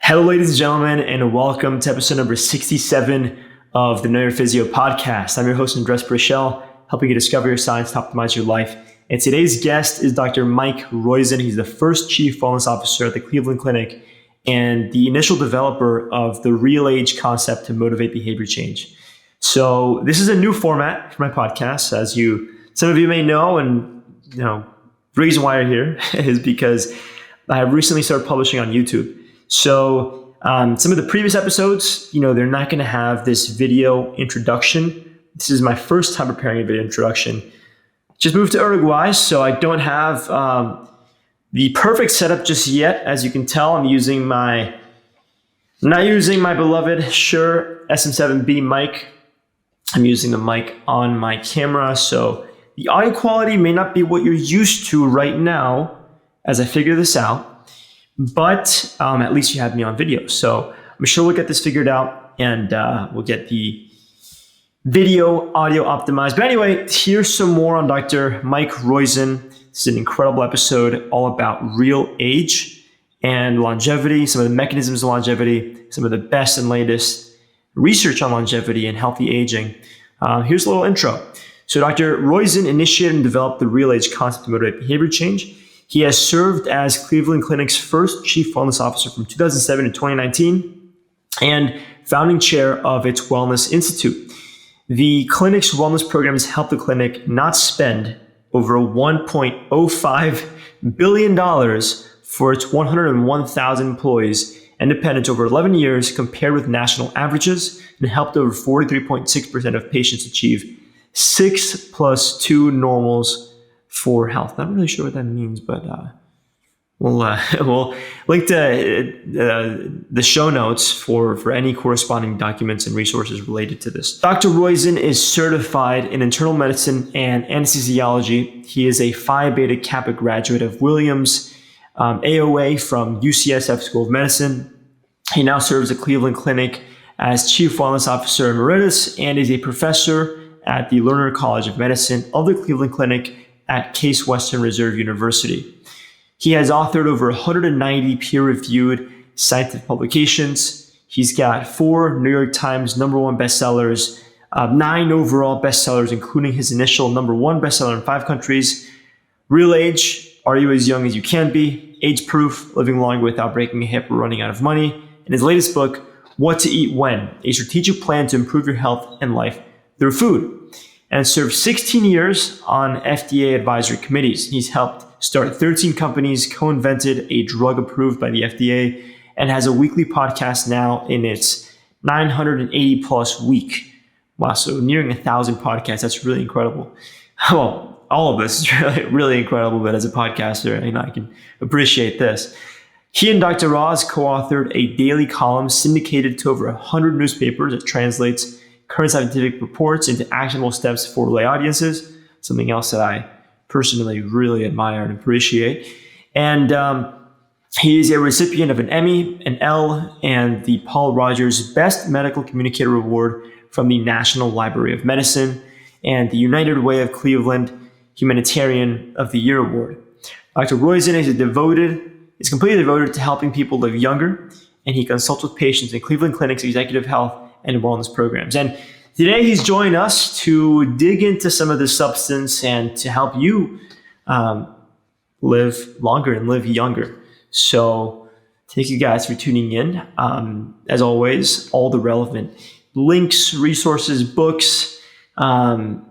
Hello, ladies and gentlemen, and welcome to episode number 67 of the Know Your Physio podcast. I'm your host, Preschel, helping you discover your science to optimize your life. And today's guest is Dr. Mike Roizen. He's the first Chief Wellness Officer at the Cleveland Clinic and the initial developer of the real age concept to motivate behavior change. So this is a new format for my podcast, as some of you may know, and the reason why you're here is because I have recently started publishing on YouTube. So some of the previous episodes, they're not going to have this video introduction. This is my first time preparing a video introduction. Just moved to Uruguay, so I don't have the perfect setup just yet. As you can tell, I'm not using my beloved Shure SM7B mic. I'm using the mic on my camera, so the audio quality may not be what you're used to right now as I figure this out, but at least you have me on video. So I'm sure we'll get this figured out and we'll get the video audio optimized. But anyway, here's some more on Dr. Mike Roizen. This is an incredible episode all about real age and longevity, some of the mechanisms of longevity, some of the best and latest research on longevity and healthy aging. Here's a little intro. So Dr. Roizen initiated and developed the real age concept to motivate behavior change. He has served as Cleveland Clinic's first Chief Wellness Officer from 2007 to 2019 and founding chair of its Wellness Institute. The clinic's wellness programs help the clinic not spend over $1.05 billion for its 101,000 employees and dependents over 11 years compared with national averages, and helped over 43.6% of patients achieve 6+2 normals for health. Not really sure what that means, but we'll link to the show notes for any corresponding documents and resources related to this. Dr. Roizen is certified in internal medicine and anesthesiology. He is a Phi Beta Kappa graduate of Williams AOA from UCSF School of Medicine. He now serves at Cleveland Clinic as Chief Wellness Officer Emeritus and is a professor at the Lerner College of Medicine of the Cleveland Clinic at Case Western Reserve University. He has authored over 190 peer-reviewed scientific publications. He's got 4 New York Times #1 bestsellers, 9 overall bestsellers, including his initial #1 bestseller in 5 countries, Real Age, Are You As Young As You Can Be?, Age Proof, Living Longer Without Breaking a Hip or Running Out of Money, and his latest book, What to Eat When, a strategic plan to improve your health and life through food, and served 16 years on FDA advisory committees. He's helped start 13 companies, co-invented a drug approved by the FDA, and has a weekly podcast now in its 980 plus week. Wow, so nearing 1,000 podcasts. That's really incredible. Well, all of this is really, really incredible, but as a podcaster, I can appreciate this. He and Dr. Roz co-authored a daily column syndicated to over 100 newspapers that translates current scientific reports into actionable steps for lay audiences, something else that I personally really admire and appreciate. And he is a recipient of an Emmy, an L, and the Paul Rogers Best Medical Communicator Award from the National Library of Medicine and the United Way of Cleveland Humanitarian of the Year Award. Dr. Roizen is completely devoted to helping people live younger, and he consults with patients in Cleveland Clinic's executive health and wellness programs. And today he's joined us to dig into some of the substance and to help you live longer and live younger. So thank you guys for tuning in. As always, all the relevant links, resources, books, and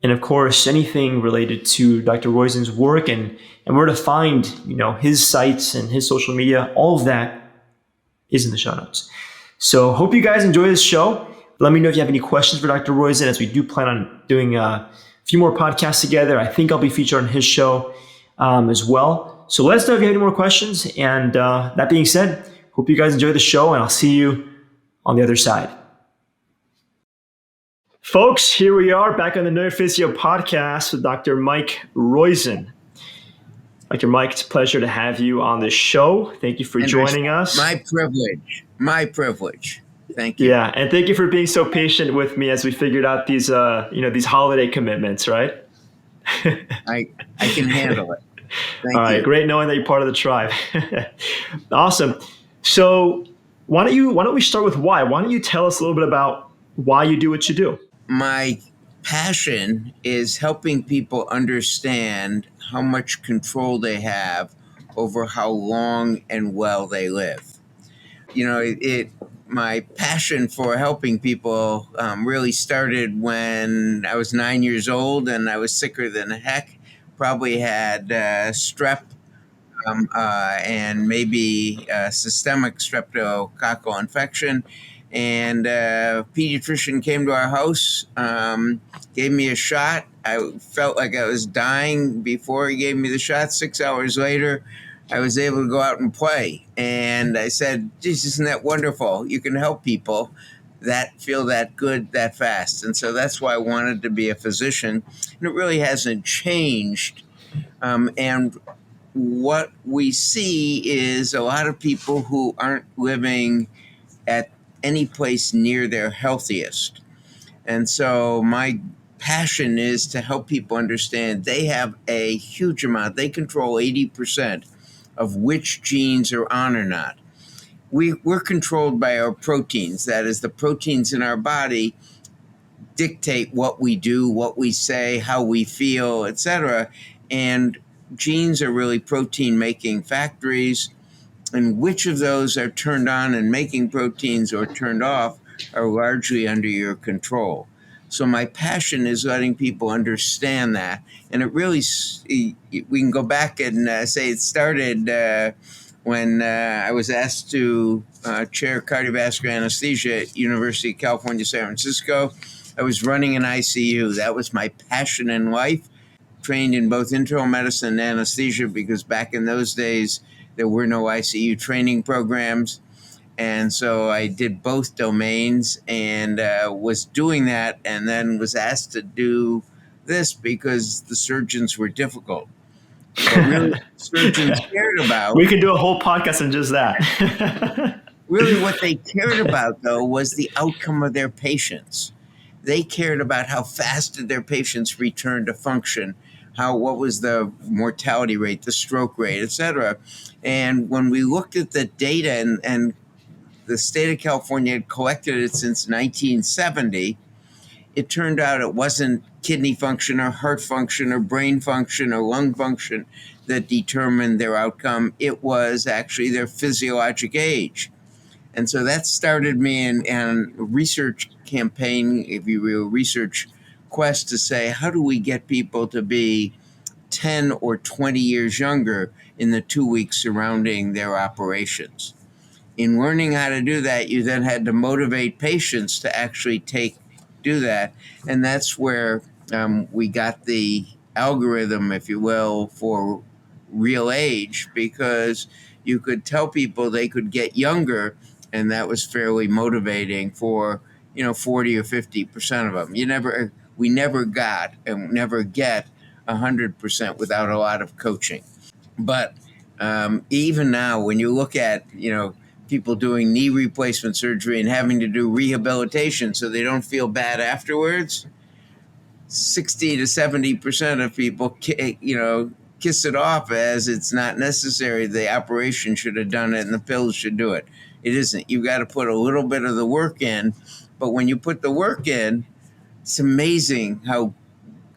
of course, anything related to Dr. Roizen's work and where to find, his sites and his social media, all of that is in the show notes. So hope you guys enjoy this show. Let me know if you have any questions for Dr. Roizen, as we do plan on doing a few more podcasts together. I think I'll be featured on his show as well. So let us know if you have any more questions. And that being said, hope you guys enjoy the show, and I'll see you on the other side. Folks, here we are back on the Know Your Physio podcast with Dr. Mike Roizen. Dr. Mike, it's a pleasure to have you on the show. Thank you for joining us. My privilege. Thank you. Yeah, and thank you for being so patient with me as we figured out these holiday commitments, right? I can handle it. All right, great knowing that you're part of the tribe. Awesome. So Why don't we start with why? Why don't you tell us a little bit about why you do what you do? My passion is helping people understand how much control they have over how long and well they live. My passion for helping people really started when I was 9 years old and I was sicker than heck. Probably had strep and maybe systemic streptococcal infection. And a pediatrician came to our house, gave me a shot. I felt like I was dying before he gave me the shot. 6 hours later, I was able to go out and play. And I said, geez, isn't that wonderful? You can help people that feel that good that fast. And so that's why I wanted to be a physician. And it really hasn't changed. And what we see is a lot of people who aren't living at any place near their healthiest. And so my passion is to help people understand they have a huge amount. They control 80% of which genes are on or not. We're controlled by our proteins. That is, the proteins in our body dictate what we do, what we say, how we feel, etc. And genes are really protein-making factories, and which of those are turned on and making proteins or turned off are largely under your control. So my passion is letting people understand that. And it really, we can go back and say it started when I was asked to chair cardiovascular anesthesia at University of California, San Francisco. I was running an ICU. That was my passion in life. Trained in both internal medicine and anesthesia because back in those days, there were no ICU training programs. And so I did both domains and was doing that, and then was asked to do this because the surgeons were difficult. But really, what surgeons cared about, We could do a whole podcast on just that. really what they cared about, though, was the outcome of their patients. They cared about how fast did their patients return to function, what was the mortality rate, the stroke rate, et cetera. And when we looked at the data, and the state of California had collected it since 1970, it turned out it wasn't kidney function or heart function or brain function or lung function that determined their outcome. It was actually their physiologic age. And so that started me in a research campaign, if you will, research quest to say, how do we get people to be 10 or 20 years younger in the 2 weeks surrounding their operations? In learning how to do that, you then had to motivate patients to actually do that. And that's where we got the algorithm, if you will, for real age, because you could tell people they could get younger, and that was fairly motivating for 40 or 50% of them. We never got and never get 100% without a lot of coaching. But even now, when you look at people doing knee replacement surgery and having to do rehabilitation so they don't feel bad afterwards, 60 to 70% of people kiss it off as it's not necessary. The operation should have done it and the pills should do it. It isn't. You've got to put a little bit of the work in. But when you put the work in, it's amazing how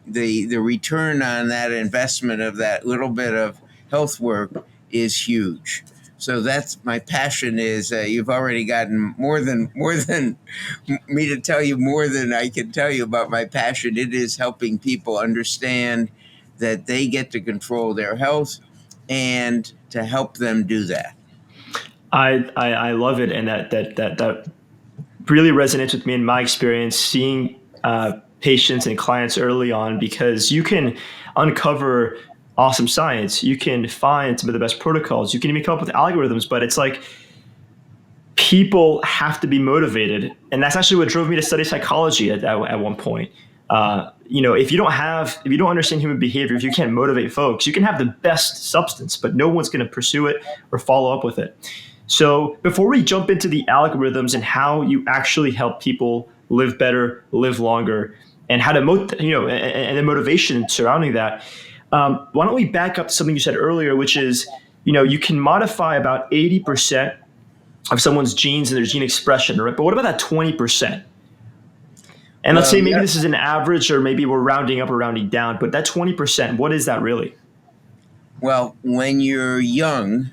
the return on that investment of that little bit of health work is huge. So that's my passion. Is you've already gotten more than me to tell you more than I can tell you about my passion. It is helping people understand that they get to control their health and to help them do that. I love it, and that really resonates with me in my experience seeing patients and clients early on, because you can uncover awesome science, you can find some of the best protocols, you can even come up with algorithms, but it's like people have to be motivated, and that's actually what drove me to study psychology at one point. If you don't understand human behavior, if you can't motivate folks, you can have the best substance, but no one's going to pursue it or follow up with it. So before we jump into the algorithms and how you actually help people live better, live longer, and how to and the motivation surrounding that, why don't we back up to something you said earlier, which is you can modify about 80% of someone's genes and their gene expression, right? But what about that 20%? And let's Well, say maybe yeah. this is an average, or maybe we're rounding up or rounding down, but that 20%, what is that really? Well, when you're young,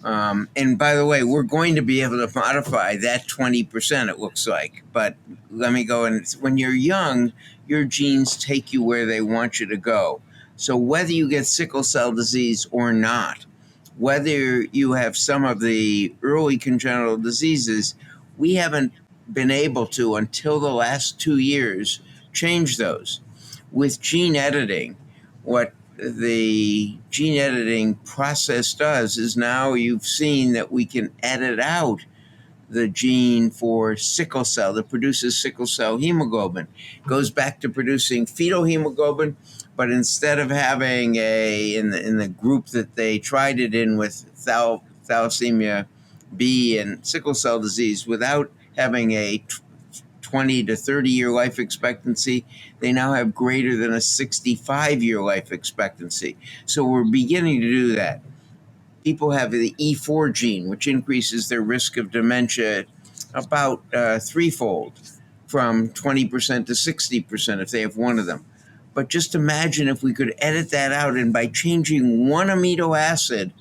and by the way, we're going to be able to modify that 20%, it looks like. But let me go. And when you're young, your genes take you where they want you to go. So whether you get sickle cell disease or not, whether you have some of the early congenital diseases, we haven't been able to, until the last 2 years, change those. With gene editing, what the gene editing process does is now you've seen that we can edit out the gene for sickle cell that produces sickle cell hemoglobin. Goes back to producing fetal hemoglobin, but instead of having in the group that they tried it in with thalassemia B and sickle cell disease, without having a 20 to 30-year life expectancy, they now have greater than a 65-year life expectancy. So we're beginning to do that. People have the E4 gene, which increases their risk of dementia about threefold, from 20% to 60% if they have one of them. But just imagine if we could edit that out, and by changing one amino acid,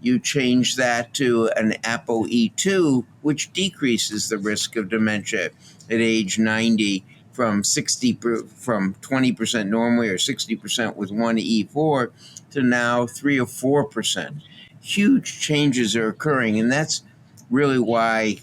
you change that to an ApoE2, which decreases the risk of dementia at age 90 from 20% normally, or 60% with one E4, to now 3 or 4%. Huge changes are occurring, and that's really why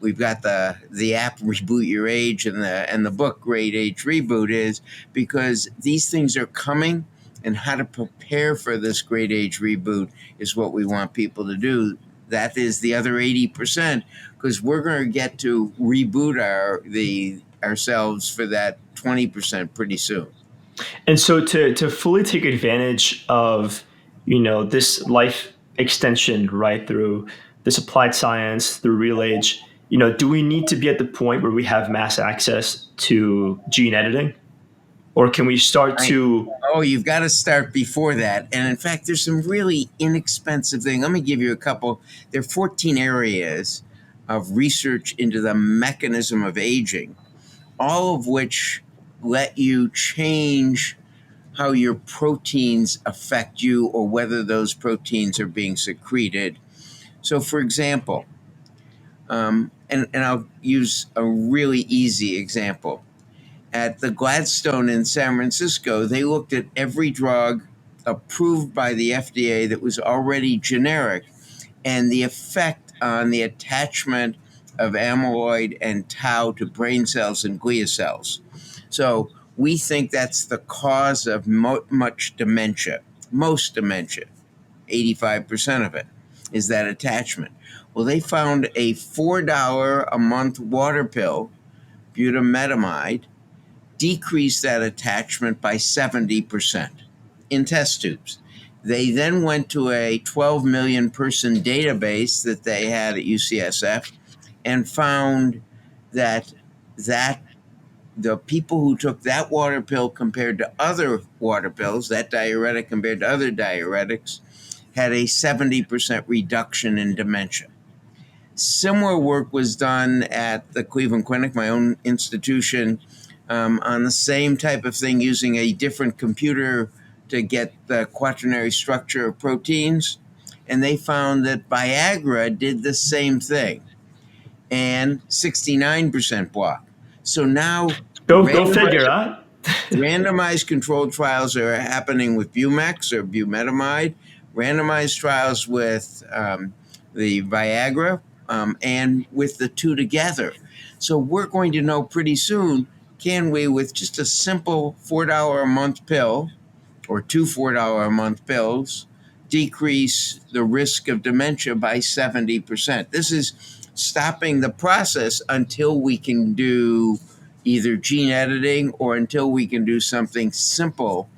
we've got the app Reboot Your Age and the book Great Age Reboot, is because these things are coming, and how to prepare for this great age reboot is what we want people to do. That is the other 80%, because we're going to get to reboot ourselves for that 20% pretty soon. And so to fully take advantage of, this life extension, right, through this applied science, through real age, do we need to be at the point where we have mass access to gene editing? Or can we start I, to oh, you've got to start before that. And in fact, there's some really inexpensive things. Let me give you a couple. There are 14 areas of research into the mechanism of aging, all of which let you change how your proteins affect you, or whether those proteins are being secreted. So, for example, and I'll use a really easy example. At the Gladstone in San Francisco, they looked at every drug approved by the FDA that was already generic, and the effect on the attachment of amyloid and tau to brain cells and glia cells. So we think that's the cause of much dementia. Most dementia, 85% of it, is that attachment. Well, they found a $4 a month water pill, butamidamide, decreased that attachment by 70% in test tubes. They then went to a 12 million person database that they had at UCSF and found that the people who took that water pill compared to other water pills, that diuretic compared to other diuretics, had a 70% reduction in dementia. Similar work was done at the Cleveland Clinic, my own institution, on the same type of thing, using a different computer to get the quaternary structure of proteins. And they found that Viagra did the same thing, and 69% block. So now go figure, huh? randomized controlled trials are happening with Bumex or bumetamide, randomized trials with the Viagra, and with the two together. So we're going to know pretty soon, can we, with just a simple $4 a month pill, or two $4 a month pills, decrease the risk of dementia by 70%. This is stopping the process until we can do either gene editing, or until we can do something simple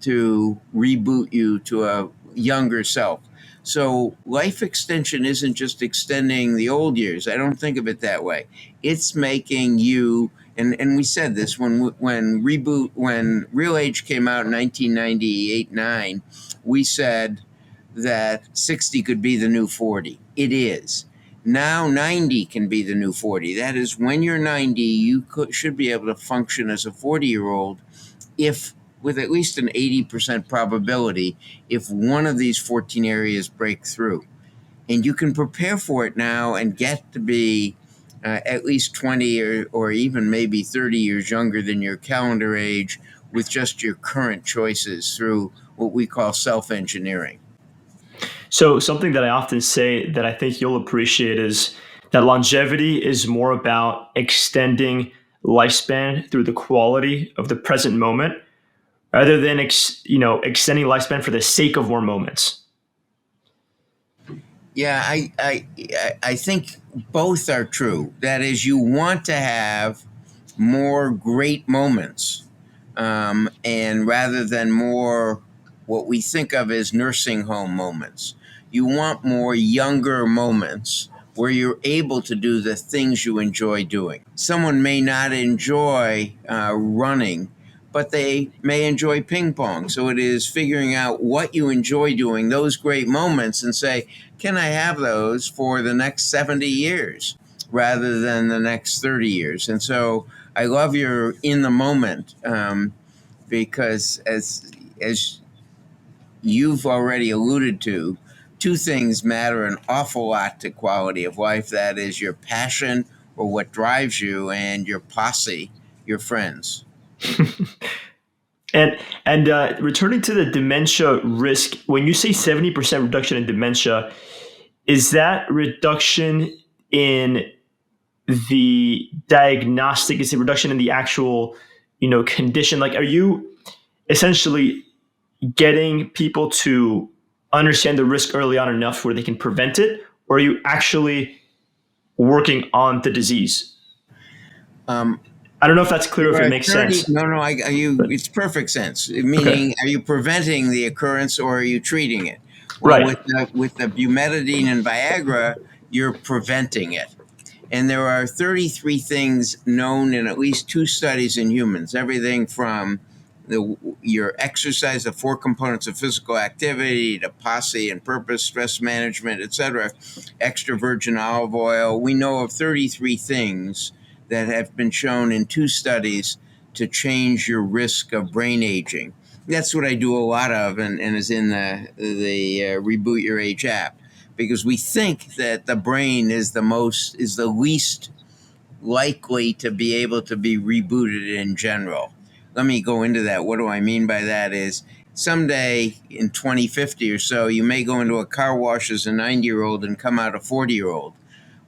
to reboot you to a younger self. So life extension isn't just extending the old years. I don't think of it that way. It's making you, and we said this when Real Age came out in 1998-9, we said that 60 could be the new 40. It is. Now 90 can be the new 40. That is, when you're 90, you should be able to function as a 40-year-old if with at least an 80% probability if one of these 14 areas break through. And you can prepare for it now and get to be at least 20 or even maybe 30 years younger than your calendar age with just your current choices through what we call self-engineering. So something that I often say that I think you'll appreciate is that longevity is more about extending lifespan through the quality of the present moment rather than extending lifespan for the sake of more moments. Yeah, I think both are true. That is, you want to have more great moments, and rather than more what we think of as nursing home moments, you want more younger moments where you're able to do the things you enjoy doing. Someone may not enjoy running, but they may enjoy ping pong. So it is figuring out what you enjoy doing, those great moments, and say, can I have those for the next 70 years rather than the next 30 years? And so I love your in the moment, because as you've already alluded to, two things matter an awful lot to quality of life. That is your passion or what drives you, and your posse, your friends. And returning to the dementia risk, when you say 70% reduction in dementia, is that reduction in the diagnostic? Is it reduction in the actual, condition? Like, are you essentially getting people to understand the risk early on enough where they can prevent it, or are you actually working on the disease? Um, I don't know if that's clear, if there it are makes 30, sense. no, no, But it's perfect sense. okay, Meaning, are you preventing the occurrence or are you treating it? Well, right. with the bumetidine and Viagra, you're preventing it. And there are 33 things known in at least two studies in humans, everything from your exercise, the four components of physical activity, to posse and purpose, stress management, etc., extra virgin olive oil. We know of 33 things that have been shown in two studies to change your risk of brain aging. That's what I do a lot of, and is in the Reboot Your Age app, because we think that the brain is the least likely to be able to be rebooted in general. Let me go into that. What do I mean by that is someday in 2050 or so, you may go into a car wash as a 90-year-old and come out a 40-year-old.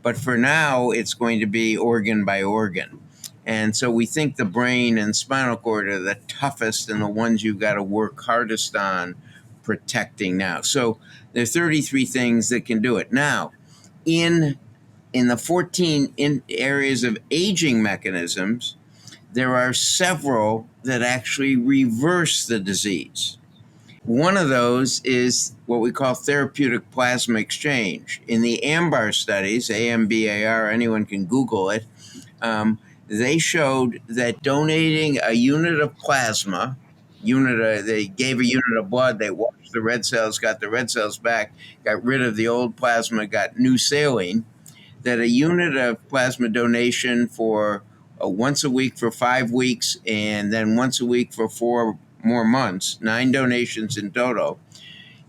But for now, it's going to be organ by organ. And so we think the brain and spinal cord are the toughest and the ones you've got to work hardest on protecting now. So there are 33 things that can do it. Now, in the 14 areas of aging mechanisms, there are several that actually reverse the disease. One of those is what we call therapeutic plasma exchange. In the AMBAR studies, AMBAR, anyone can Google it, they showed that donating a unit of plasma, they gave a unit of blood, they washed the red cells, got the red cells back, got rid of the old plasma, got new saline, that a unit of plasma donation for once a week for 5 weeks and then once a week for 4 more months, 9 donations in total,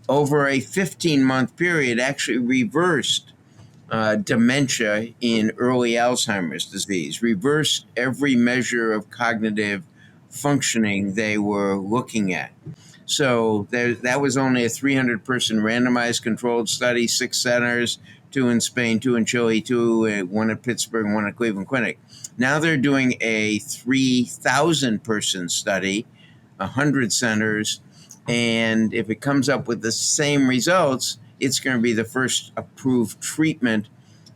over a 15-month period actually reversed dementia in early Alzheimer's disease, reversed every measure of cognitive functioning they were looking at. So that was only a 300-person randomized controlled study, 6 centers, 2 in Spain, 2 in Chile, 2, 1 at Pittsburgh, 1 at Cleveland Clinic. Now they're doing a 3,000-person study, 100 centers, and if it comes up with the same results, it's going to be the first approved treatment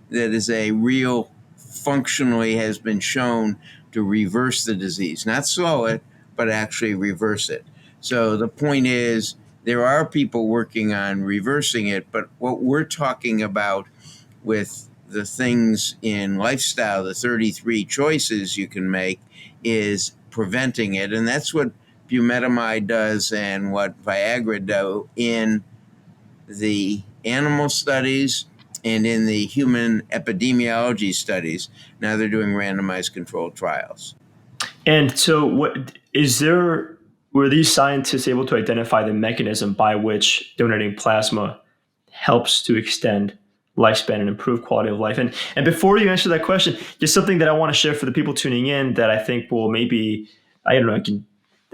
that is a real functionally has been shown to reverse the disease, not slow it, but actually reverse it. So the point is, there are people working on reversing it, but what we're talking about with the things in lifestyle, the 33 choices you can make, is preventing it. And that's what bumetamide does and what Viagra do in the animal studies And in the human epidemiology studies, now they're doing randomized controlled trials. And so, were these scientists able to identify the mechanism by which donating plasma helps to extend lifespan and improve quality of life? And before you answer that question, just something that I want to share for the people tuning in that I think will maybe, I don't know, I can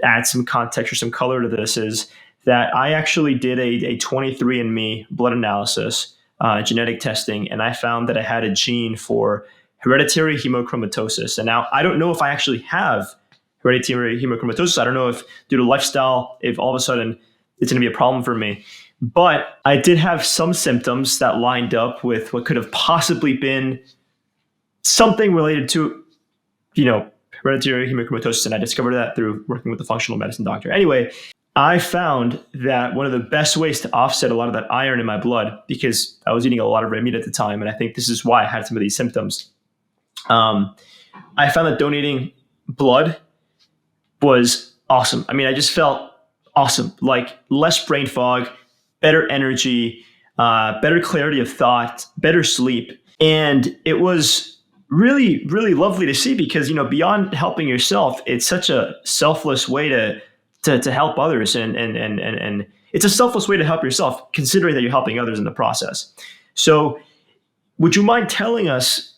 add some context or some color to this, is that I actually did a 23andMe blood analysis, genetic testing, and I found that I had a gene for hereditary hemochromatosis. And now I don't know if I actually have hereditary hemochromatosis. I don't know if due to lifestyle, if all of a sudden it's going to be a problem for me. But I did have some symptoms that lined up with what could have possibly been something related to, hereditary hemochromatosis. And I discovered that through working with a functional medicine doctor. Anyway, I found that one of the best ways to offset a lot of that iron in my blood, because I was eating a lot of red meat at the time, and I think this is why I had some of these symptoms. I found that donating blood was awesome. I mean, I just felt awesome, like less brain fog, better energy, better clarity of thought, better sleep. And it was really, really lovely to see because, beyond helping yourself, it's such a selfless way to help others. And it's a selfless way to help yourself, considering that you're helping others in the process. So would you mind telling us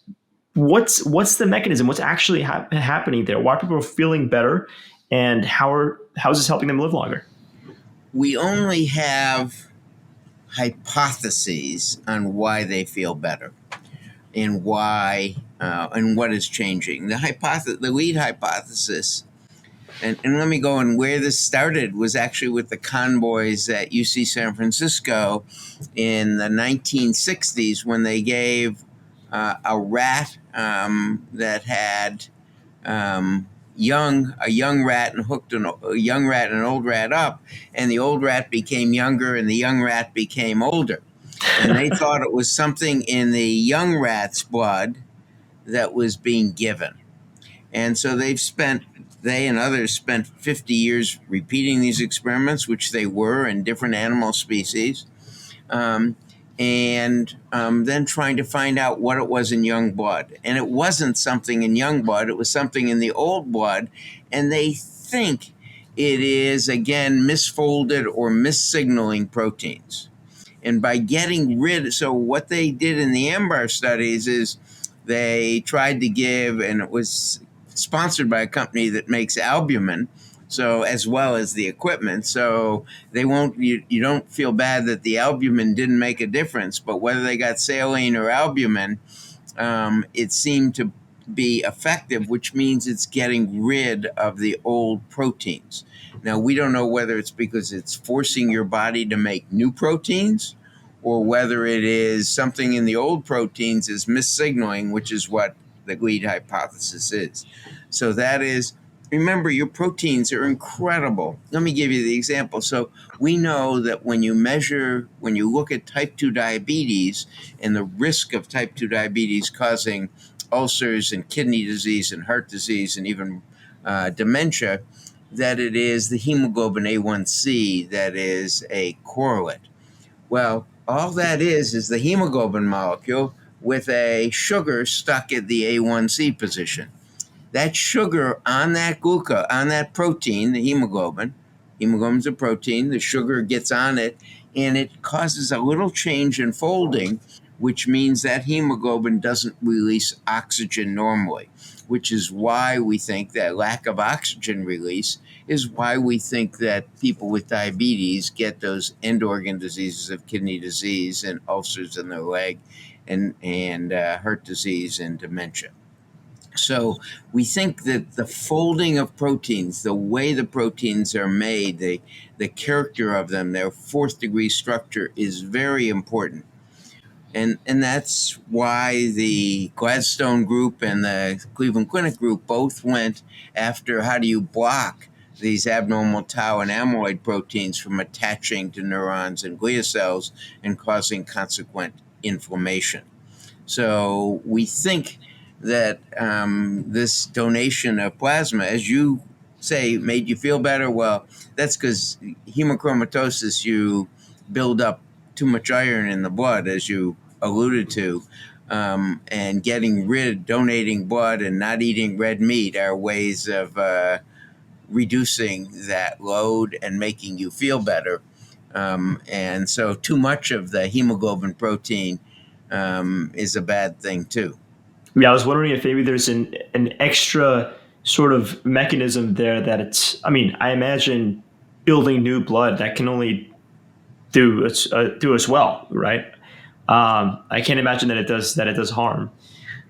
what's the mechanism? What's actually happening there? Why are people feeling better? And how is this helping them live longer? We only have hypotheses on why they feel better and why and what is changing. The lead hypothesis, and let me go and where this started was actually with the convoys at UC San Francisco in the 1960s when they gave a rat that had a young rat and hooked a young rat and an old rat up, and the old rat became younger and the young rat became older. And they thought it was something in the young rat's blood that was being given. And so they and others spent 50 years repeating these experiments, which they were in different animal species. And then trying to find out what it was in young blood. And it wasn't something in young blood, it was something in the old blood. And they think it is, again, misfolded or missignaling proteins. And by getting so what they did in the AMBAR studies is they tried to give, and it was sponsored by a company that makes albumin, so as well as the equipment. So you don't feel bad that the albumin didn't make a difference, but whether they got saline or albumin, it seemed to be effective, which means it's getting rid of the old proteins. Now, we don't know whether it's because it's forcing your body to make new proteins or whether it is something in the old proteins is missignaling, which is what the lead hypothesis is. So that is, remember, your proteins are incredible. Let me give you the example. So we know that when you look at type 2 diabetes and the risk of type 2 diabetes causing ulcers and kidney disease and heart disease and even dementia, that it is the hemoglobin A1C that is a correlate. Well, all that is the hemoglobin molecule with a sugar stuck at the A1C position. That sugar on that glucose, on that protein, the hemoglobin's a protein, the sugar gets on it, and it causes a little change in folding, which means that hemoglobin doesn't release oxygen normally, which is why we think that lack of oxygen release is why we think that people with diabetes get those end organ diseases of kidney disease and ulcers in their leg and heart disease and dementia. So we think that the folding of proteins, the way the proteins are made, the character of them, their fourth degree structure is very important. And that's why the Gladstone group and the Cleveland Clinic group both went after how do you block these abnormal tau and amyloid proteins from attaching to neurons and glia cells and causing consequent inflammation. So we think that this donation of plasma, as you say, made you feel better. Well, that's because hemochromatosis, you build up too much iron in the blood as you alluded to, and donating blood and not eating red meat are ways of reducing that load and making you feel better. And so, too much of the hemoglobin protein is a bad thing too. Yeah, I was wondering if maybe there's an extra sort of mechanism there that it's. I mean, I imagine building new blood that can only do as well, right? I can't imagine that it does harm.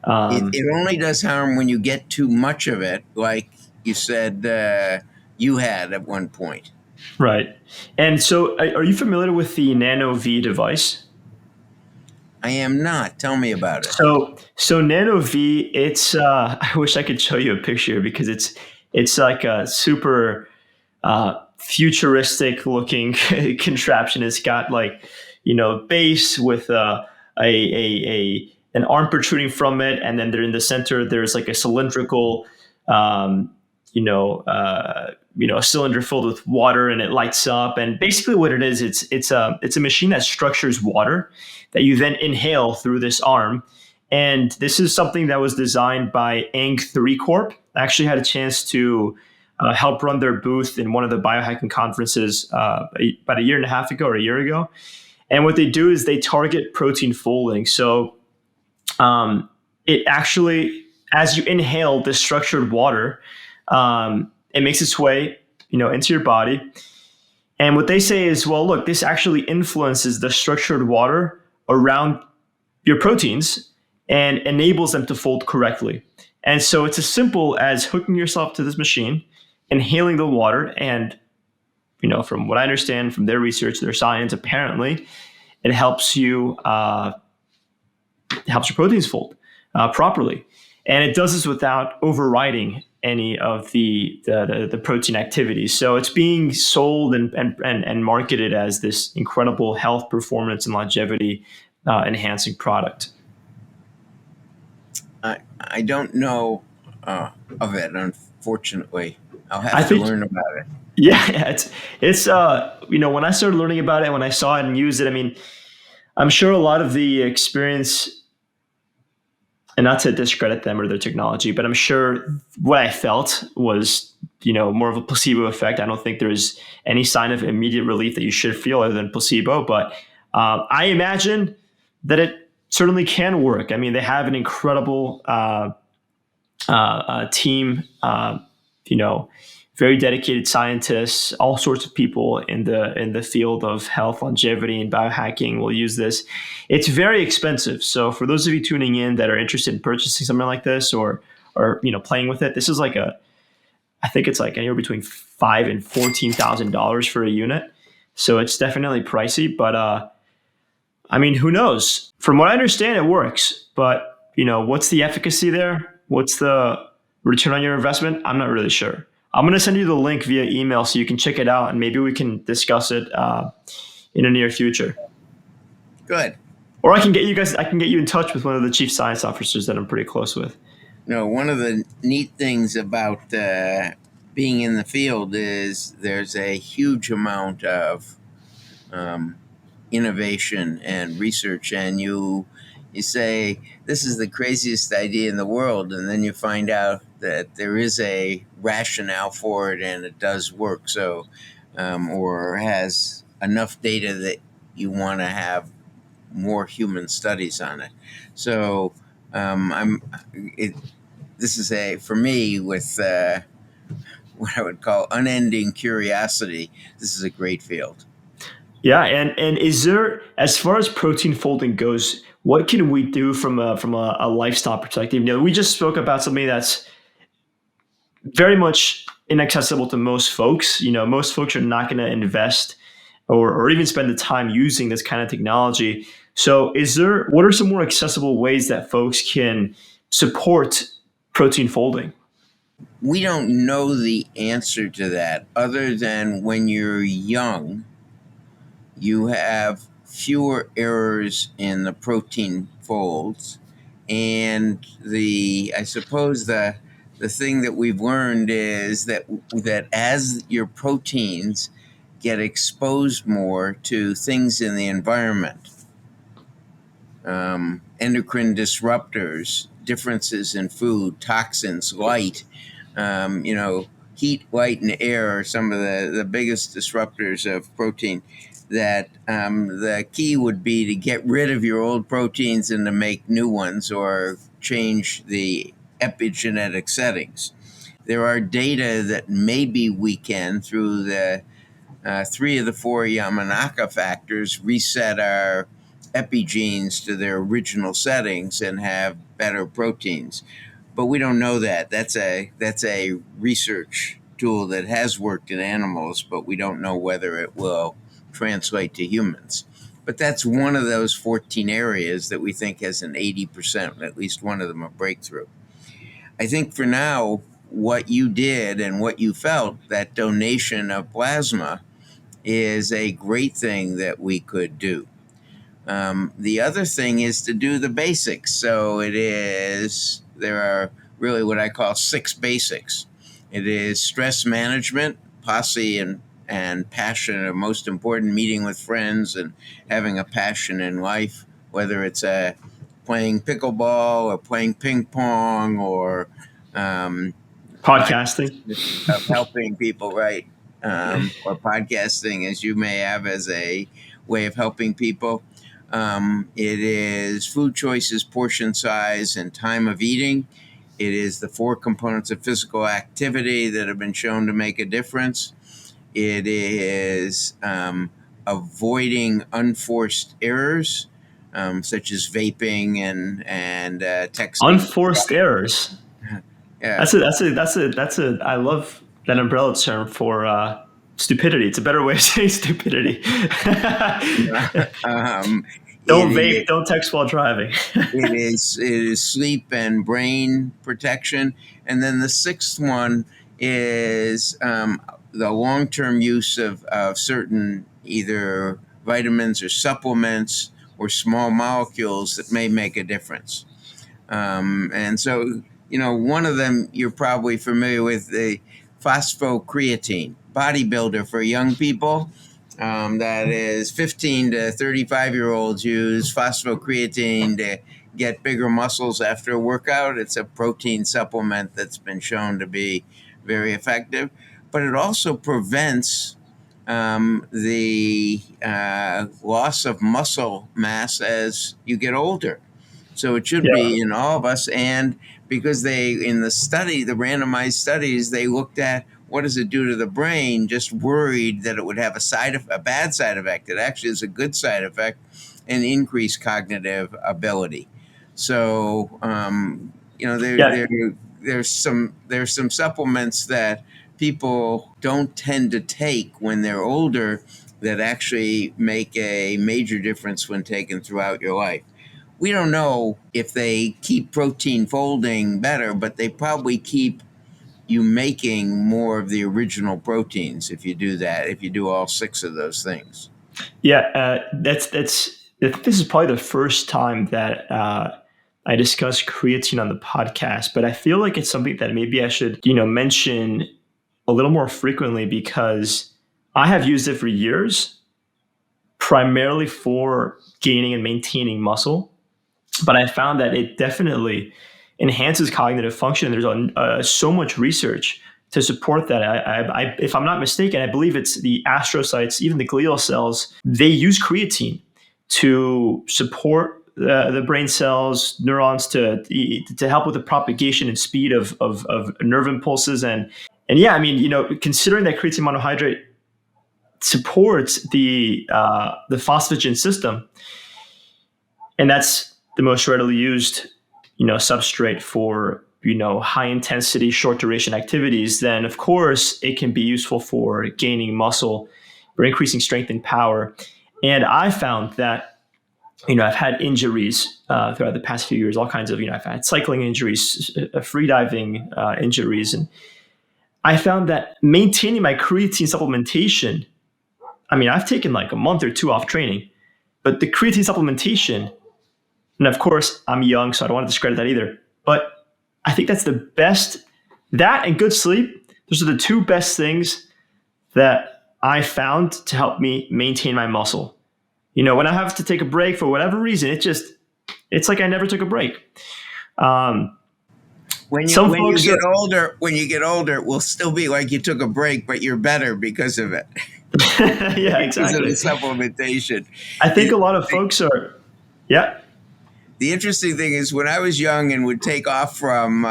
It only does harm when you get too much of it, like you said you had at one point. Right. And so, are you familiar with the Nano V device? I am not. Tell me about it. So Nano V, it's I wish I could show you a picture because it's like a super futuristic looking contraption. It's got like base with an arm protruding from it, and then there in the center there's like a cylindrical um, a cylinder filled with water, and it lights up. And basically, what it is, it's a machine that structures water that you then inhale through this arm. And this is something that was designed by Ang3 Corp. I actually had a chance to help run their booth in one of the biohacking conferences about a year and a half ago or a year ago. And what they do is they target protein folding. So it actually, as you inhale this structured water, it makes its way, into your body. And what they say is, well, look, this actually influences the structured water around your proteins and enables them to fold correctly. And so it's as simple as hooking yourself to this machine, inhaling the water, and from what I understand from their research, their science, apparently, it helps your proteins fold properly, and it does this without overriding any of the protein activities. So it's being sold and marketed as this incredible health, performance, and longevity enhancing product. I don't know of it, unfortunately. I'll I have to think learn about it. Yeah, it's when I started learning about it, when I saw it and used it, I mean, I'm sure a lot of the experience, and not to discredit them or their technology, but I'm sure what I felt was, more of a placebo effect. I don't think there's any sign of immediate relief that you should feel other than placebo, but I imagine that it certainly can work. I mean, they have an incredible team, you know, very dedicated scientists, all sorts of people in the field of health, longevity, and biohacking will use this. It's very expensive. So for those of you tuning in that are interested in purchasing something like this, or playing with it, this is like I think it's like anywhere between $5,000 and $14,000 for a unit. So it's definitely pricey, but I mean, who knows? From what I understand, it works. But what's the efficacy there? What's the return on your investment? I'm not really sure. I'm going to send you the link via email so you can check it out, and maybe we can discuss it in the near future. Good. Or I can get you in touch with one of the chief science officers that I'm pretty close with. One of the neat things about being in the field is there's a huge amount of innovation and research, and you say this is the craziest idea in the world, and then you find out that there is a rationale for it and it does work. So, or has enough data that you want to have more human studies on it. So, this is for me with what I would call unending curiosity. This is a great field. Yeah, and is there, as far as protein folding goes, what can we do from a lifestyle perspective? We just spoke about something that's very much inaccessible to most folks. Most folks are not going to invest or even spend the time using this kind of technology. So what are some more accessible ways that folks can support protein folding? We don't know the answer to that other than when you're young, you have fewer errors in the protein folds. And I suppose the thing that we've learned is that as your proteins get exposed more to things in the environment, endocrine disruptors, differences in food, toxins, light, heat, light, and air are some of the biggest disruptors of protein. That the key would be to get rid of your old proteins and to make new ones or change the epigenetic settings. There are data that maybe we can, through the three of the four Yamanaka factors, reset our epigenes to their original settings and have better proteins. But we don't know that. That's a research tool that has worked in animals, but we don't know whether it will translate to humans. But that's one of those 14 areas that we think has an 80%, at least one of them, a breakthrough. I think for now, what you did and what you felt, that donation of plasma, is a great thing that we could do. The other thing is to do the basics. So there are really what I call 6 basics. It is stress management, posse and passion are most important, meeting with friends and having a passion in life, whether it's playing pickleball or playing ping pong or Podcasting. of helping people, right? Or podcasting, as you may have as a way of helping people. It is food choices, portion size, and time of eating. It is the 4 components of physical activity that have been shown to make a difference. It is avoiding unforced errors, such as vaping and texting. Unforced errors. Yeah. That's a. I love that umbrella term for stupidity. It's a better way of saying stupidity. Don't vape. Don't text while driving. It is sleep and brain protection, and then the 6th one is the long-term use of certain either vitamins or supplements or small molecules that may make a difference. And so, one of them you're probably familiar with, the phosphocreatine, bodybuilder for young people. That is 15 to 35-year-olds use phosphocreatine to get bigger muscles after a workout. It's a protein supplement that's been shown to be very effective, but it also prevents the loss of muscle mass as you get older. So it should be in all of us. And because in the randomized studies, they looked at what does it do to the brain, just worried that it would have a bad side effect. It actually is a good side effect and increased cognitive ability. So, there's some supplements that people don't tend to take when they're older that actually make a major difference when taken throughout your life. We don't know if they keep protein folding better, but they probably keep you making more of the original proteins if you do that, if you do all 6 of those things. Yeah, this is probably the first time that I discussed creatine on the podcast, but I feel like it's something that maybe I should, mention a little more frequently, because I have used it for years, primarily for gaining and maintaining muscle. But I found that it definitely enhances cognitive function. There's so much research to support that. If I'm not mistaken, I believe it's the astrocytes, even the glial cells, they use creatine to support the brain cells, neurons to help with the propagation and speed of nerve impulses. And yeah, I mean, considering that creatine monohydrate supports the phosphagen system, and that's the most readily used, substrate for, high intensity, short duration activities, then of course it can be useful for gaining muscle or increasing strength and power. And I found that, I've had injuries throughout the past few years, all kinds of, I've had cycling injuries, freediving injuries. And I found that maintaining my creatine supplementation, I've taken like a month or 2 off training, but the creatine supplementation, and of course, I'm young, so I don't want to discredit that either. But I think that's the best. That and good sleep, those are the 2 best things that I found to help me maintain my muscle. When I have to take a break for whatever reason, it's like I never took a break. Um, When you some when you folks get are, older, it will still be like you took a break, but you're better because of it, yeah, because of the exactly. supplementation. I think The, a lot of folks are, yeah, the interesting thing is when I was young and would take off from,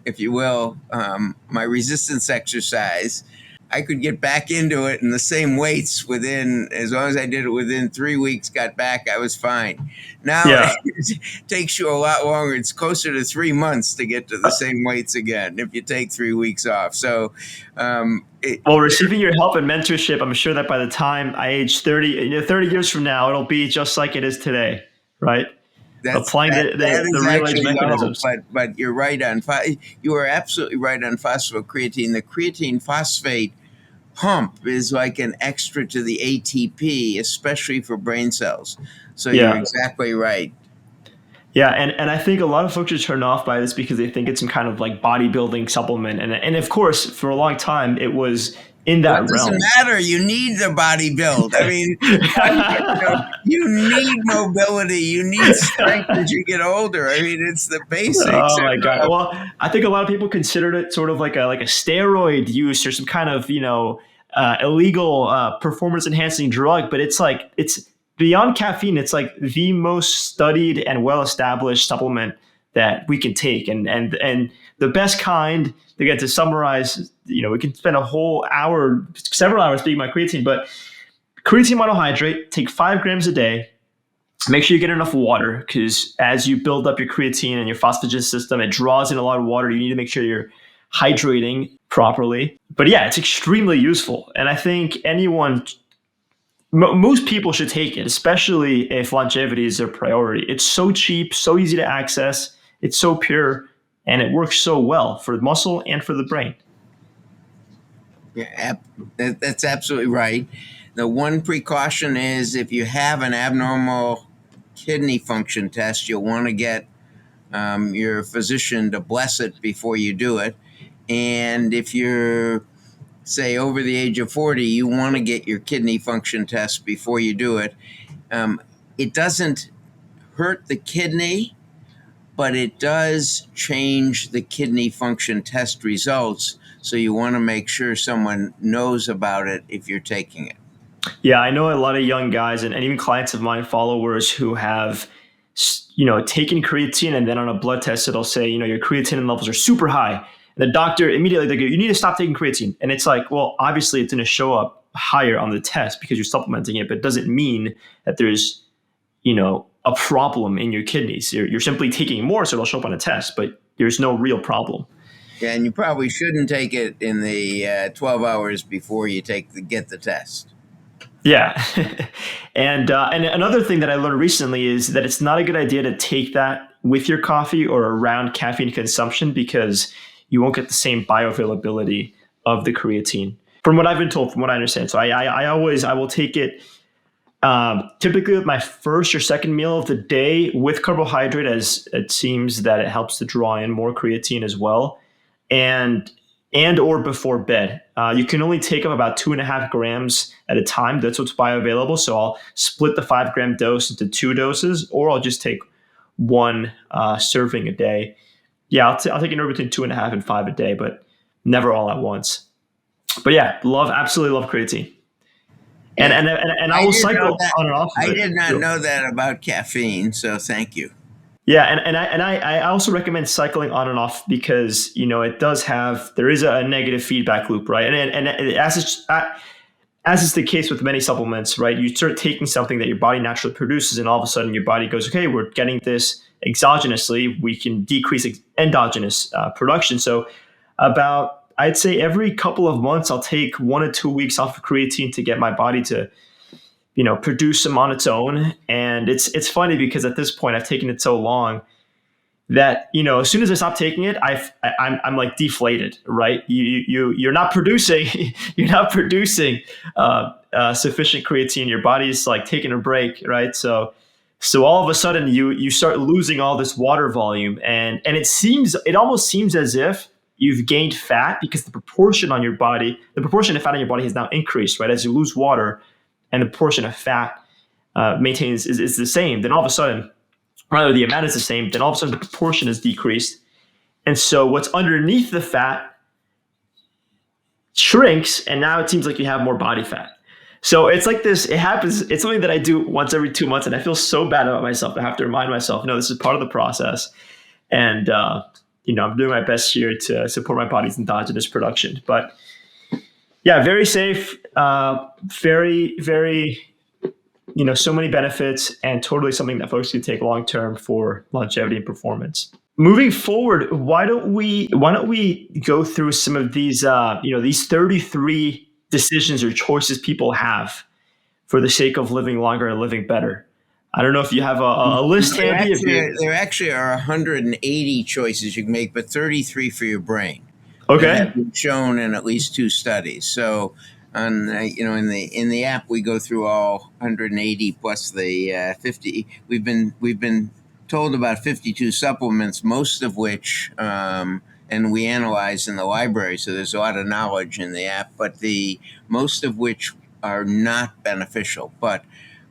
if you will, my resistance exercise, I could get back into it in the same weights within, as long as I did it within 3 weeks, got back, I was fine. Now yeah. it takes you a lot longer. It's closer to 3 months to get to the same weights again if you take 3 weeks off. So, Well, receiving your help and mentorship, I'm sure that by the time I age 30, 30 years from now, it'll be just like it is today, right? Applying that the is real age actually the hope. mechanisms. But you're right on. You are absolutely right on phosphocreatine. The creatine phosphate pump is like an extra to the ATP, especially for brain cells. So you're Yeah. exactly right. Yeah, and I think a lot of folks are turned off by this because they think it's some kind of like bodybuilding supplement, and of course, for a long time, it was in Well, that it doesn't realm. matter. You need the body build. I mean, you need mobility. You need strength as you get older. I mean, it's the basics. Oh my god! Well, I think a lot of people considered it sort of like a steroid use or some kind of illegal performance enhancing drug, but it's beyond caffeine. It's like the most studied and well established supplement that we can take, and the best kind. Again, to summarize, we can spend a whole hour, several hours speaking about creatine, but creatine monohydrate, take 5 grams a day. Make sure you get enough water because as you build up your creatine and your phosphagen system, it draws in a lot of water. You need to make sure you're hydrating properly. But yeah, it's extremely useful. And I think most people should take it, especially if longevity is their priority. It's so cheap, so easy to access, it's so pure, and it works so well for the muscle and for the brain. Yeah, that's absolutely right. The one precaution is if you have an abnormal kidney function test, you'll want to get your physician to bless it before you do it. And if you're, say, over the age of 40, you want to get your kidney function test before you do it. It doesn't hurt the kidney, but it does change the kidney function test results. So you want to make sure someone knows about it if you're taking it. Yeah, I know a lot of young guys and even clients of mine, followers who have, taken creatine and then on a blood test, it'll say, your creatine levels are super high. And the doctor immediately, they go, you need to stop taking creatine. And it's like, well, obviously it's going to show up higher on the test because you're supplementing it, but it doesn't mean that there's, a problem in your kidneys. You're simply taking more, so it'll show up on a test, but there's no real problem. Yeah, and you probably shouldn't take it in the 12 hours before you get the test. Yeah. And another thing that I learned recently is that it's not a good idea to take that with your coffee or around caffeine consumption because you won't get the same bioavailability of the creatine. From what I've been told, from what I understand. So I will take it typically with my first or second meal of the day with carbohydrate, as it seems that it helps to draw in more creatine as well. And or before bed. You can only take up about 2.5 grams at a time. That's what's bioavailable. So I'll split the 5 gram dose into 2 doses, or I'll just take one serving a day. Yeah, I'll take anywhere between 2.5 and 5 a day, but never all at once. But yeah, absolutely love creatine. And I will cycle on and off of I it. did not know that about caffeine, so thank you. Yeah, and I also recommend cycling on and off because there is a negative feedback loop, right? And as is the case with many supplements, right? You start taking something that your body naturally produces, and all of a sudden your body goes, okay, we're getting this exogenously. We can decrease endogenous production. So I'd say every couple of months, I'll take 1 or 2 weeks off of creatine to get my body to produce them on its own. And it's funny because at this point I've taken it so long that, as soon as I stop taking it, I'm like deflated, right? You're not producing, sufficient creatine. Your body's like taking a break, right? So all of a sudden you start losing all this water volume and it almost seems as if you've gained fat because the proportion of fat in your body has now increased, right? As you lose water, and the portion of fat is the same, then all of a sudden rather the amount is the same, then all of a sudden the proportion is decreased. And so what's underneath the fat shrinks, and now it seems like you have more body fat. So it's like this, it happens, it's something that I do once every 2 months, and I feel so bad about myself. I have to remind myself, no, this is part of the process. And, I'm doing my best here to support my body's endogenous production. But yeah, very safe, very, very, so many benefits, and totally something that folks can take long term for longevity and performance. Moving forward, why don't we go through some of these these 33 decisions or choices people have for the sake of living longer and living better? I don't know if you have a list handy. There actually are 180 choices you can make, but 33 for your brain that Okay. have been shown in at least 2 studies. So, in the app we go through all 180 plus the 50. We've been told about 52 supplements, most of which, and we analyze in the library. So there's a lot of knowledge in the app, but the most of which are not beneficial, but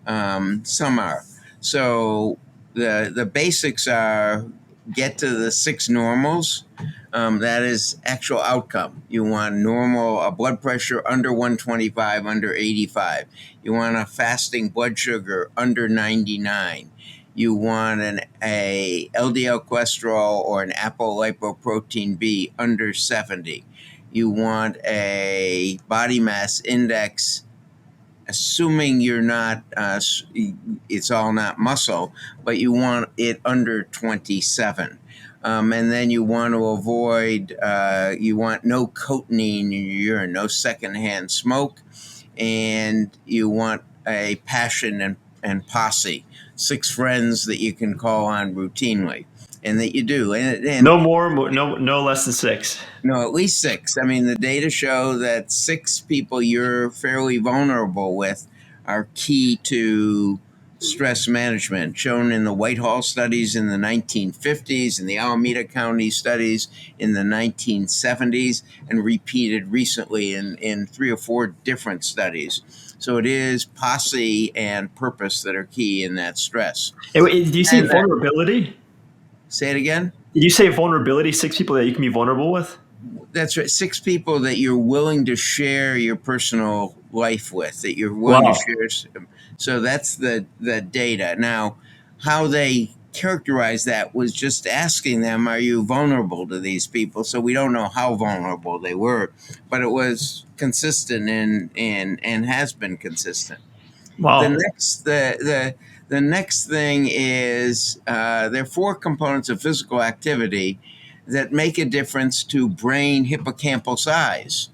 some are. So the basics are get to the 6 normals. That is actual outcome. You want a blood pressure under 125, under 85. You want a fasting blood sugar under 99. You want a LDL cholesterol or an apolipoprotein B under 70. You want a body mass index, assuming you're not, it's all not muscle, but you want it under 27. And then you want to avoid, you want no cotinine in your urine, no secondhand smoke, and you want a passion and posse, 6 friends that you can call on routinely, and that you do. And No more, no less than 6. no, at least 6. I mean, the data show that 6 people you're fairly vulnerable with are key to stress management, shown in the Whitehall studies in the 1950s and the Alameda County studies in the 1970s, and repeated recently in 3 or 4 different studies. So it is posse and purpose that are key in that stress. Do you say And vulnerability? say it again? Did you say vulnerability? 6 people that you can be vulnerable with? That's right. 6 people that you're willing to share your personal life with, that you're willing to Wow. share. So that's the data. Now, how they characterize that was just asking them, are you vulnerable to these people? So we don't know how vulnerable they were, but it was consistent and has been consistent. Wow. The next thing is there are 4 components of physical activity that make a difference to brain hippocampal size.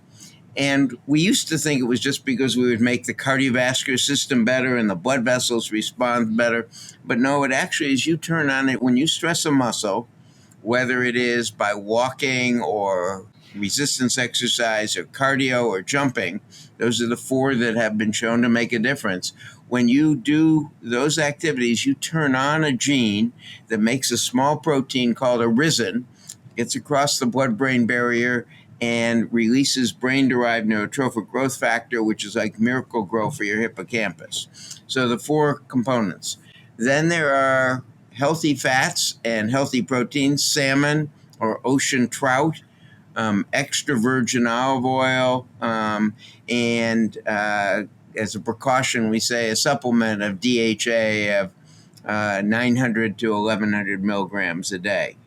And we used to think it was just because we would make the cardiovascular system better and the blood vessels respond better. But no, it actually is, you turn on it when you stress a muscle, whether it is by walking or resistance exercise or cardio or jumping. Those are the 4 that have been shown to make a difference. When you do those activities, you turn on a gene that makes a small protein called a Roizen, gets across the blood-brain barrier, and releases brain-derived neurotrophic growth factor, which is like miracle grow for your hippocampus. So the 4 components. Then there are healthy fats and healthy proteins, salmon or ocean trout, extra virgin olive oil, and as a precaution, we say a supplement of DHA of 900 to 1100 milligrams a day.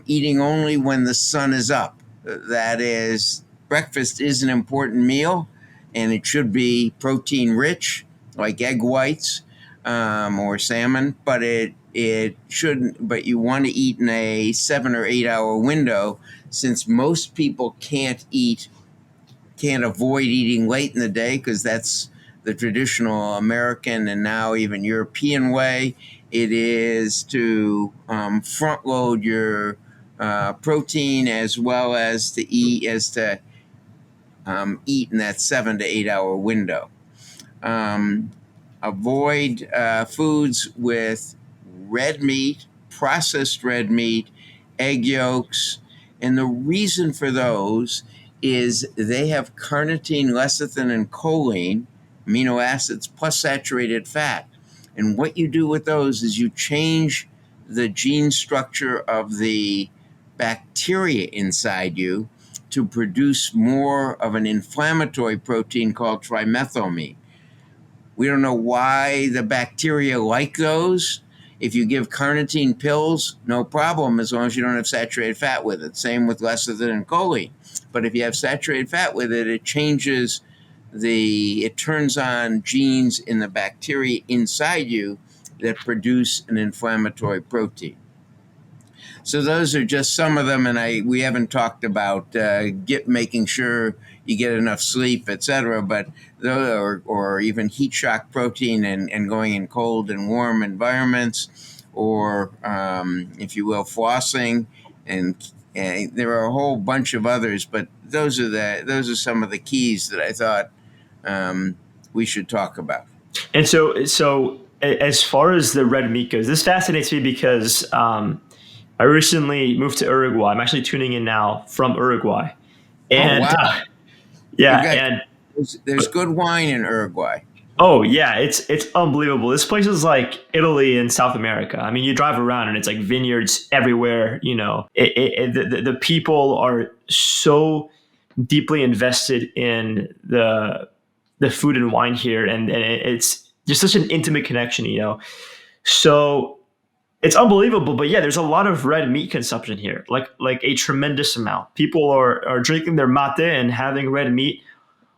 Eating only when the sun is up. That is, breakfast is an important meal, and it should be protein rich, like egg whites or salmon, but it shouldn't. But you want to eat in a 7 or 8 hour window, since most people can't avoid eating late in the day, because that's the traditional American and now even European way. It is to front load your protein, as well as to eat in that 7 to 8 hour window. Avoid foods with red meat, processed red meat, egg yolks, and the reason for those is they have carnitine, lecithin, and choline, amino acids, plus saturated fat. And what you do with those is you change the gene structure of the bacteria inside you to produce more of an inflammatory protein called trimethylamine. We don't know why the bacteria like those. If you give carnitine pills, no problem, as long as you don't have saturated fat with it. Same with lecithin and choline. But if you have saturated fat with it, it turns on genes in the bacteria inside you that produce an inflammatory protein. So those are just some of them, and we haven't talked about making sure you get enough sleep, etc. But or even heat shock protein and going in cold and warm environments, or if you will, flossing, and there are a whole bunch of others. But those are some of the keys that I thought we should talk about. And so as far as the red meat goes, this fascinates me because I recently moved to Uruguay. I'm actually tuning in now from Uruguay, Oh and wow! yeah, You've got and there's good wine in Uruguay. oh yeah, it's unbelievable. This place is like Italy in South America. I mean, you drive around and it's like vineyards everywhere. The people are so deeply invested in the food and wine here, and it's just such an intimate connection. So it's unbelievable. But yeah, there's a lot of red meat consumption here, like a tremendous amount. People are drinking their mate and having red meat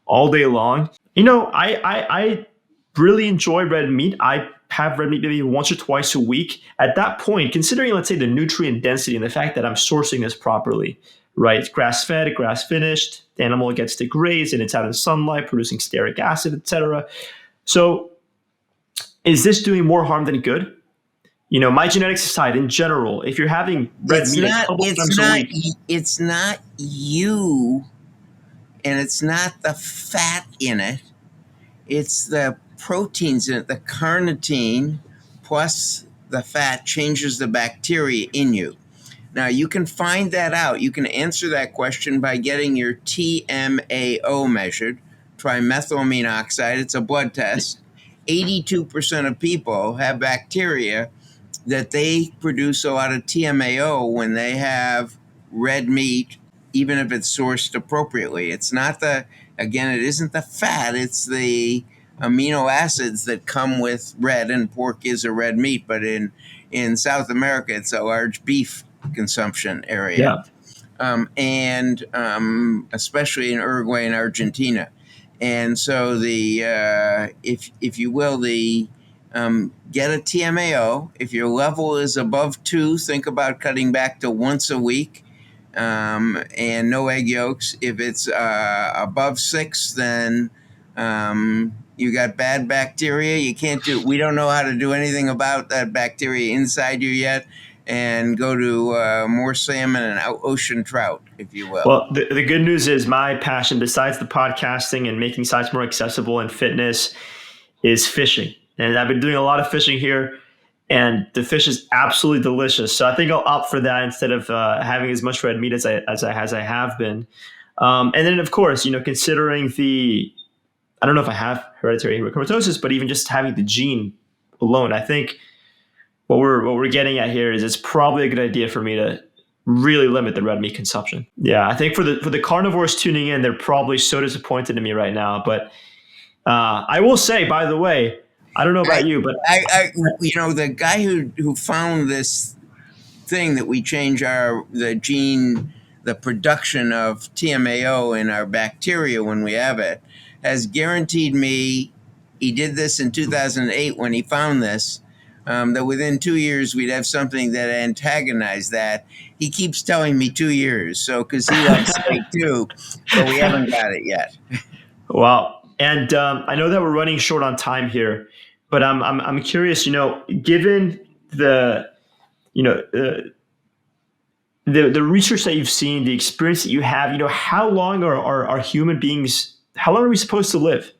all day long. I really enjoy red meat. I have red meat maybe once or twice a week. At that point, considering, let's say, the nutrient density and the fact that I'm sourcing this properly, right? It's grass-fed, grass-finished, the animal gets to graze and it's out in sunlight producing stearic acid, etc. So is this doing more harm than good? My genetics aside, in general, if you're having red meat a couple times a week, it's not you, and it's not the fat in it. It's the proteins in it. The carnitine plus the fat changes the bacteria in you. Now, you can find that out. You can answer that question by getting your TMAO measured, trimethylamine oxide. It's a blood test. 82% of people have bacteria that they produce a lot of TMAO when they have red meat, even if it's sourced appropriately. It isn't the fat, it's the amino acids that come with red, and pork is a red meat, but in South America, it's a large beef consumption area. yeah. And especially in Uruguay and Argentina. And so if you will, get a TMAO. If your level is above 2, think about cutting back to once a week, and no egg yolks. If it's above 6, then you got bad bacteria. We don't know how to do anything about that bacteria inside you yet. And go to more salmon and ocean trout, if you will. Well, the good news is my passion, besides the podcasting and making science more accessible and fitness, is fishing. And I've been doing a lot of fishing here, and the fish is absolutely delicious. So I think I'll opt for that instead of having as much red meat as I have been. And then, of course, considering I don't know if I have hereditary hemochromatosis, but even just having the gene alone, I think what we're getting at here is it's probably a good idea for me to really limit the red meat consumption. Yeah, I think for the carnivores tuning in, they're probably so disappointed in me right now. But I will say, by the way, I don't know about you, but the guy who found this thing that we change the production of TMAO in our bacteria when we have it, has guaranteed me, he did this in 2008 when he found this, that within 2 years we'd have something that antagonized that. He keeps telling me 2 years, so because he loves steak too, but we haven't got it yet. Wow. And I know that we're running short on time here, but I'm curious. Given the the research that you've seen, the experience that you have, how long are human beings? How long are we supposed to live?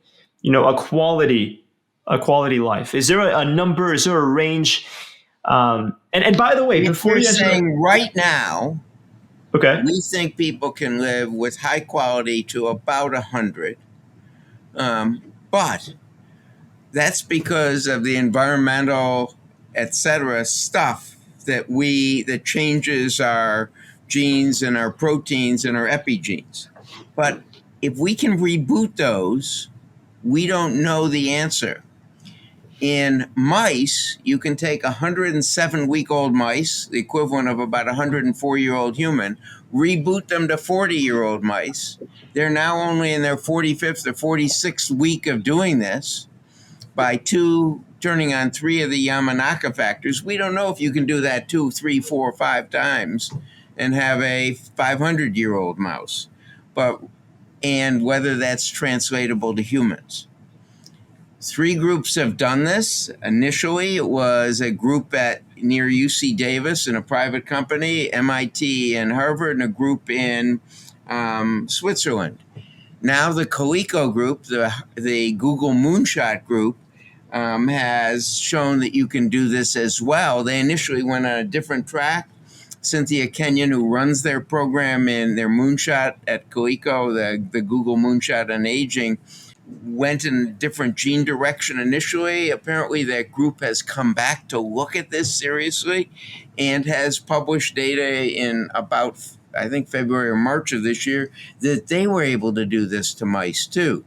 A quality life. Is there a number? Is there a range? And by the way, If before you're you answer, saying right now, okay, we think people can live with high quality to about 100. But That's because of the environmental, etc. stuff that changes our genes and our proteins and our epigenes. But if we can reboot those, we don't know the answer. In mice, you can take 107-week-old mice, the equivalent of about a 104-year-old human, reboot them to 40-year-old mice. They're now only in their 45th or 46th week of doing this by turning on three of the Yamanaka factors. We don't know if you can do that 2, 3, 4, 5 times and have a 500-year-old mouse, but and whether that's translatable to humans. 3 groups have done this. Initially, it was a group at near UC Davis in a private company, MIT and Harvard, and a group in Switzerland. Now the Coleco group, the Google Moonshot group, has shown that you can do this as well. They initially went on a different track. Cynthia Kenyon, who runs their program in their Moonshot at Coleco, the Google Moonshot on Aging, went in a different gene direction initially. Apparently, that group has come back to look at this seriously and has published data in about, I think, February or March of this year that they were able to do this to mice too.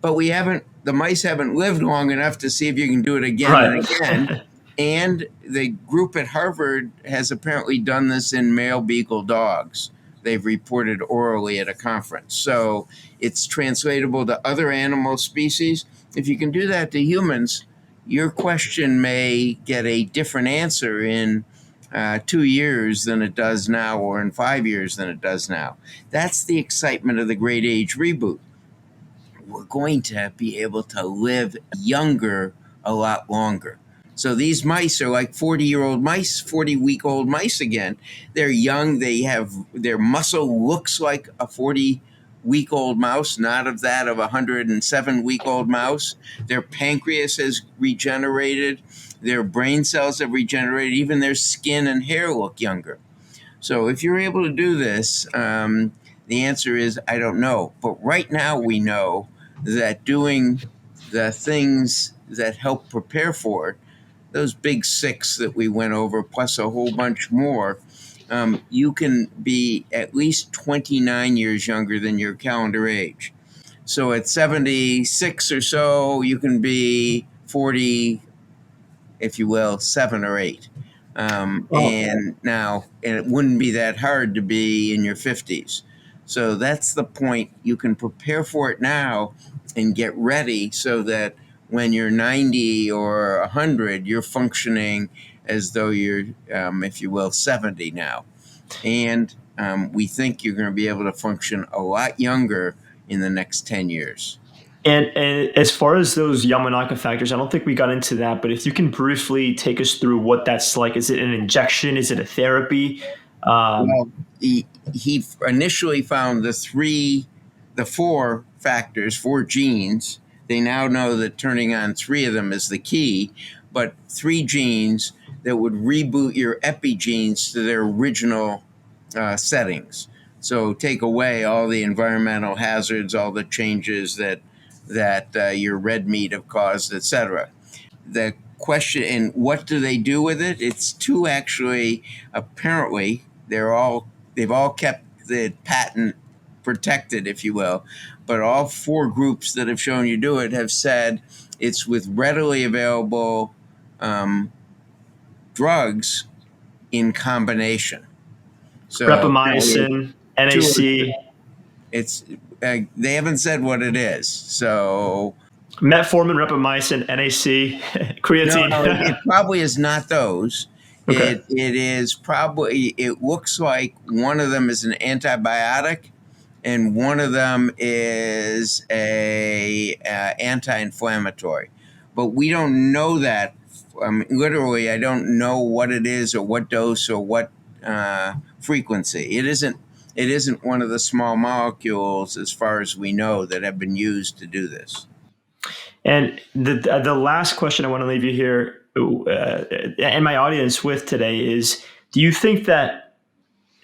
But the mice haven't lived long enough to see if you can do it again and Right. again. And the group at Harvard has apparently done this in male beagle dogs. They've reported orally at a conference. So it's translatable to other animal species. If you can do that to humans, your question may get a different answer in 2 years than it does now, or in 5 years than it does now. That's the excitement of the Great Age Reboot. We're going to be able to live younger a lot longer. So these mice are like 40-year-old mice, 40-week-old mice again. They're young. Their muscle looks like a 40-week-old mouse, not of that of a 107-week-old mouse. Their pancreas has regenerated. Their brain cells have regenerated. Even their skin and hair look younger. So if you're able to do this, the answer is I don't know. But right now we know that doing the things that help prepare for it, those big 6 that we went over, plus a whole bunch more, you can be at least 29 years younger than your calendar age. So at 76 or so, you can be 40, if you will, 7 or 8. And it wouldn't be that hard to be in your 50s. So that's the point. You can prepare for it now and get ready so that when you're 90 or 100, you're functioning as though you're, if you will, 70 now. And we think you're going to be able to function a lot younger in the next 10 years. And as far as those Yamanaka factors, I don't think we got into that, but if you can briefly take us through what that's like. Is it an injection? Is it a therapy? Well, he initially found the 4 factors, 4 genes. They now know that turning on 3 of them is the key, but 3 genes that would reboot your epigenes to their original settings. So take away all the environmental hazards, all the changes that your red meat have caused, etc. The question, and what do they do with it? It's 2 actually. Apparently, they've all kept the patent protected, if you will, but all 4 groups that have shown you do it have said it's with readily available drugs in combination. So Rapamycin, NAC, it's they haven't said what it is. So metformin, rapamycin, NAC, creatine. no, it probably is not those. Okay. It is probably. It looks like one of them is an antibiotic, and one of them is a anti-inflammatory. But we don't know that. Literally, I don't know what it is or what dose or what frequency. It isn't one of the small molecules, as far as we know, that have been used to do this. And the last question I want to leave you here and my audience with today is: do you think that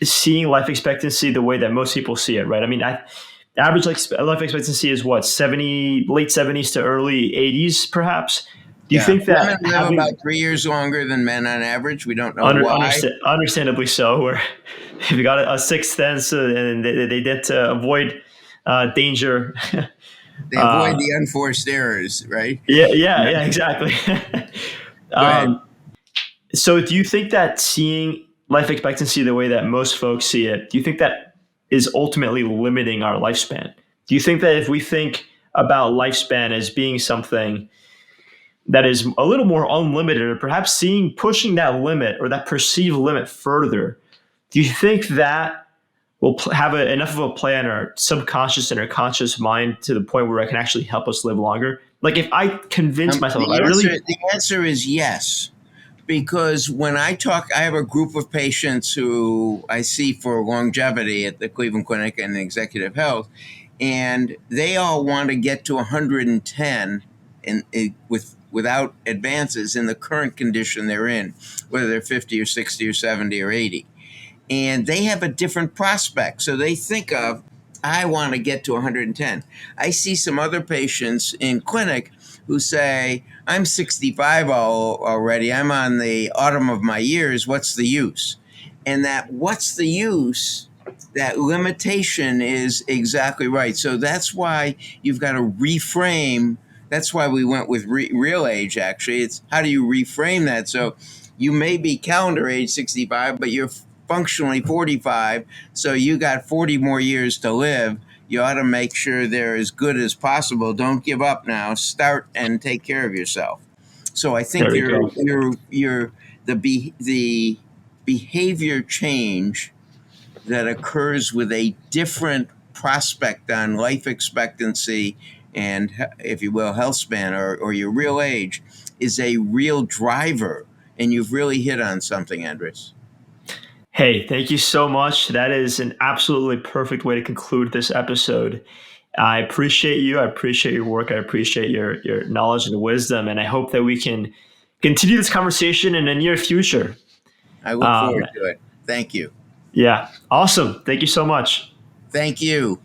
seeing life expectancy the way that most people see it, right? I mean, average life expectancy is what, 70, late 70s to early 80s, perhaps. Do you Yeah, think women that live about having 3 years longer than men on average. We don't know why. understandably so, where if you got a sixth sense and they get to avoid danger. They avoid uh, the unforced errors, right? yeah, exactly. Go ahead. um, so do you think that seeing life expectancy the way that most folks see it, do you think that is ultimately limiting our lifespan? Do you think that if we think about lifespan as being something that is a little more unlimited, or perhaps pushing that limit or that perceived limit further, do you think that will have enough of a play on our subconscious and our conscious mind to the point where it can actually help us live longer? Like if I convince myself, I really The answer is yes. Because when I talk, I have a group of patients who I see for longevity at the Cleveland Clinic and Executive Health, and they all want to get to 110 without advances in the current condition they're in, whether they're 50 or 60 or 70 or 80. And they have a different prospect. So they think of, I want to get to 110. I see some other patients in clinic who say, I'm 65 already. I'm on the autumn of my years. What's the use? And that what's the use, that limitation is exactly right. So that's why you've got to reframe. That's why we went with real age, actually. It's how do you reframe that? So you may be calendar age 65, but you're functionally 45. So you got 40 more years to live. You ought to make sure they're as good as possible. Don't give up now. Start and take care of yourself. So I think there we go. the behavior change that occurs with a different prospect on life expectancy and, if you will, health span or your real age is a real driver. And you've really hit on something, Andres. Hey, thank you so much. That is an absolutely perfect way to conclude this episode. I appreciate you. I appreciate your work. I appreciate your knowledge and wisdom. And I hope that we can continue this conversation in the near future. I look Um, forward to it. Thank you. yeah, awesome. Thank you so much. Thank you.